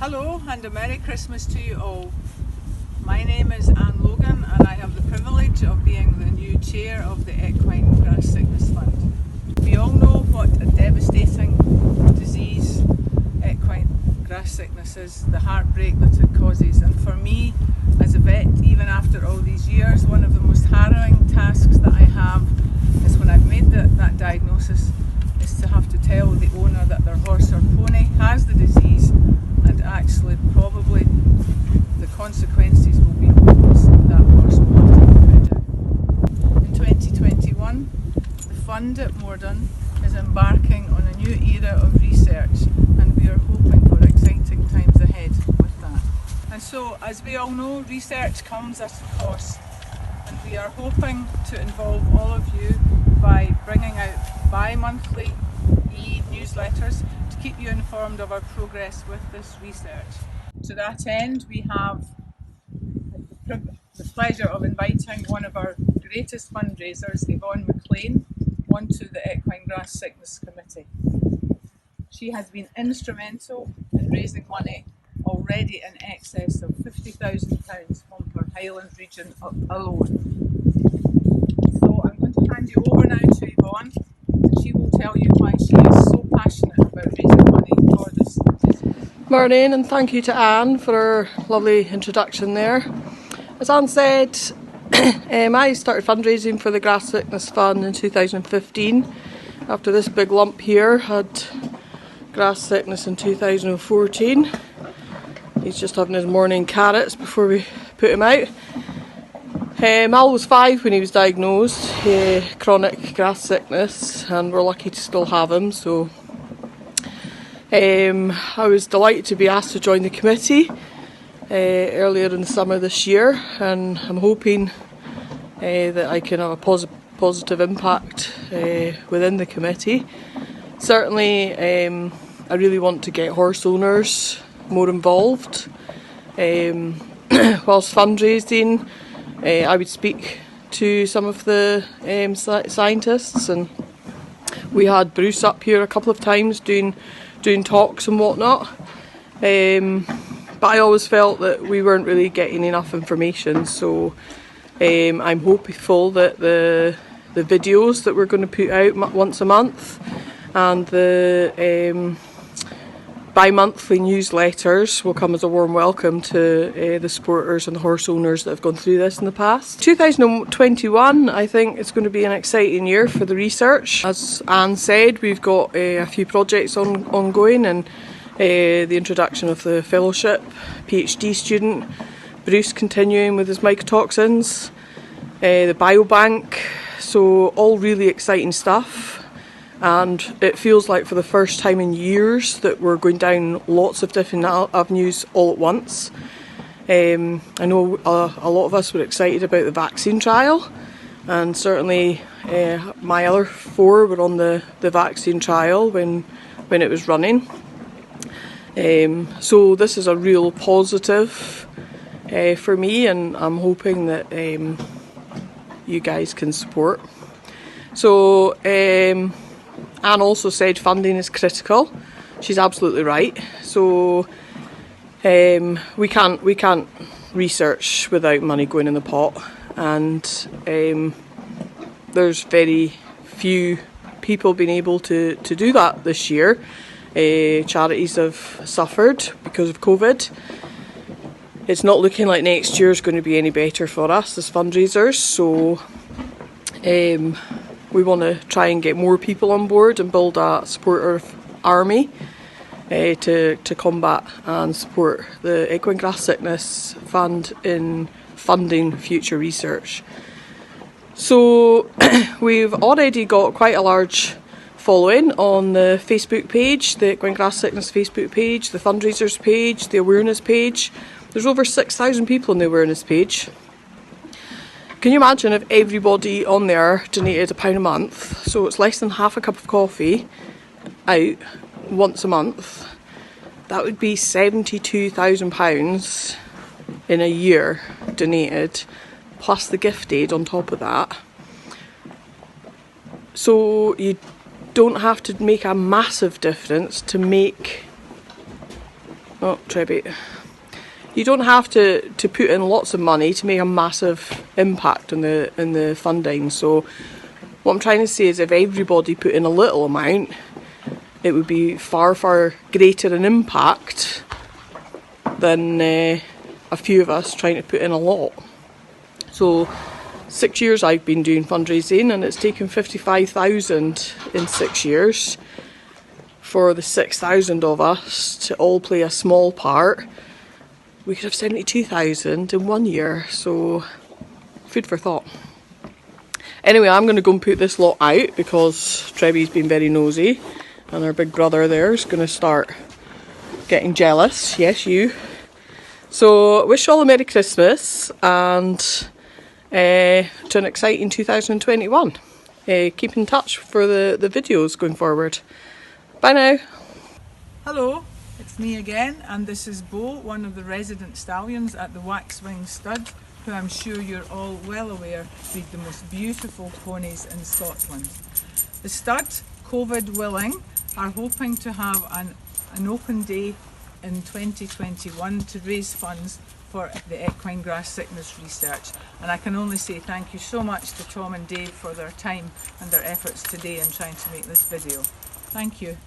Hello and a Merry Christmas to you all. My name is Logan and I have the privilege of being the new chair of the Equine Grass Sickness Fund. We all know what a devastating disease equine grass sickness is, the heartbreak that it causes, and for me as a vet, even after all these years, one of the most harrowing tasks that I have is when I've made that diagnosis is to have to tell the owner that their horse or pony has the disease, and actually probably the consequences will be that horse will have to be put down. In 2021, the fund at Morden is embarking on a new era of research, and we are hoping for exciting times ahead with that. And so, as we all know, research comes at a cost, and we are hoping to involve all of you by bringing out bi-monthly e-newsletters to keep you informed of our progress with this research. To that end, we have the pleasure of inviting one of our greatest fundraisers, Yvonne Maclean, onto the Equine Grass Sickness Committee. She has been instrumental in raising money already in excess of £50,000 from her Highlands region alone. So I'm going to hand you over now to Yvonne, and she will tell you why she is so passionate about raising money for this disease. Morning, and thank you to Anne for her lovely introduction there. As Anne said, I started fundraising for the Grass Sickness Fund in 2015 after this big lump here had grass sickness in 2014. He's just having his morning carrots before we put him out. Al was 5 when he was diagnosed, chronic grass sickness, and we're lucky to still have him. So I was delighted to be asked to join the committee earlier in the summer this year, and I'm hoping that I can have a positive impact within the committee. Certainly, I really want to get horse owners more involved. Whilst fundraising, I would speak to some of the scientists, and we had Bruce up here a couple of times doing talks and whatnot. But I always felt that we weren't really getting enough information, so I'm hopeful that the videos that we're going to put out once a month and the bi-monthly newsletters will come as a warm welcome to the supporters and the horse owners that have gone through this in the past. 2021, I think it's going to be an exciting year for the research. As Anne said, we've got a few projects ongoing, and the introduction of the fellowship, PhD student, Bruce continuing with his mycotoxins, the biobank, so all really exciting stuff. And it feels like for the first time in years that we're going down lots of different avenues all at once. I know a lot of us were excited about the vaccine trial, and certainly my other 4 were on the vaccine trial when it was running. So this is a real positive for me, and I'm hoping that you guys can support. So Anne also said funding is critical. She's absolutely right. So we can't research without money going in the pot, and there's very few people being able to do that this year. Charities have suffered because of COVID. It's not looking like next year is going to be any better for us as fundraisers, so we want to try and get more people on board and build a supporter army to combat and support the Equine Grass Sickness Fund in funding future research. So we've already got quite a large following on the Facebook page, the Equine Grass Sickness Facebook page, the fundraisers page, the awareness page. There's over 6,000 people on the awareness page. Can you imagine if everybody on there donated £1 a month? So it's less than half a cup of coffee out once a month. That would be £72,000 in a year donated, plus the gift aid on top of that. So you don't have to make a massive difference to make Oh, Trebby. You don't have to put in lots of money to make a massive impact in the funding. So what I'm trying to say is if everybody put in a little amount, it would be far, far greater an impact than a few of us trying to put in a lot. So 6 years I've been doing fundraising, and it's taken 55,000 in 6 years for the 6,000 of us to all play a small part. We could have 72,000 in 1 year, so food for thought. Anyway, I'm going to go and put this lot out because Trebby's been very nosy, and our big brother there is going to start getting jealous. Yes, you. So wish you all a Merry Christmas and to an exciting 2021. Keep in touch for the videos going forward. Bye now. Hello, it's me again, and this is Bo, one of the resident stallions at the Waxwing Stud, who I'm sure you're all well aware breed the most beautiful ponies in Scotland. The stud, COVID willing, are hoping to have an open day in 2021 to raise funds for the equine grass sickness research, and I can only say thank you so much to Tom and Dave for their time and their efforts today in trying to make this video. Thank you.